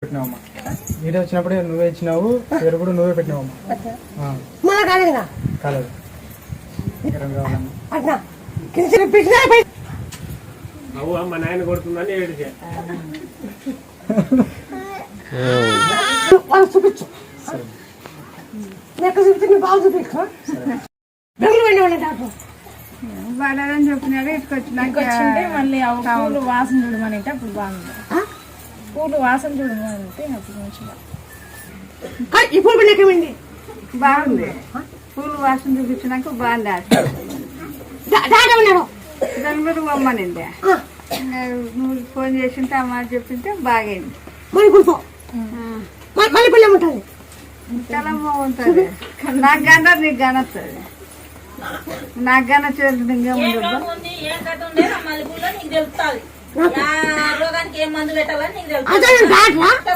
పెట్టినావమ్మా video వచ్చినప్పుడే నువ్వే ఇచ్చినావు, పేరు కూడా నువ్వే పెట్టినావమ్మా. కాలేదు మా నాయన కొడుతుందని ఏడిచే చూపించు చూపించి బాగా చూపించు వాడాలని చెప్పినాడు. ఇటుకొచ్చినాక మళ్ళీ పూలు వాసన చూడమనంటే అప్పుడు బాగుంది. పూలు వాసన చూడమంటే అప్పుడు మంచిగా బాగుంది. పూలు వాసన చూపించినాక బాగుంది. దాని మీద బొమ్మనింది. నువ్వు ఫోన్ చేసింటే ఆ మాట చెప్పింటే బాగైంది. చాలా బాగుంటుంది. నాకు గన నీకు గనొస్తుంది. నాకు గన చేస్తుంది రోగానికి ఏం మందు పెట్టాలని నీకు తెలుసు.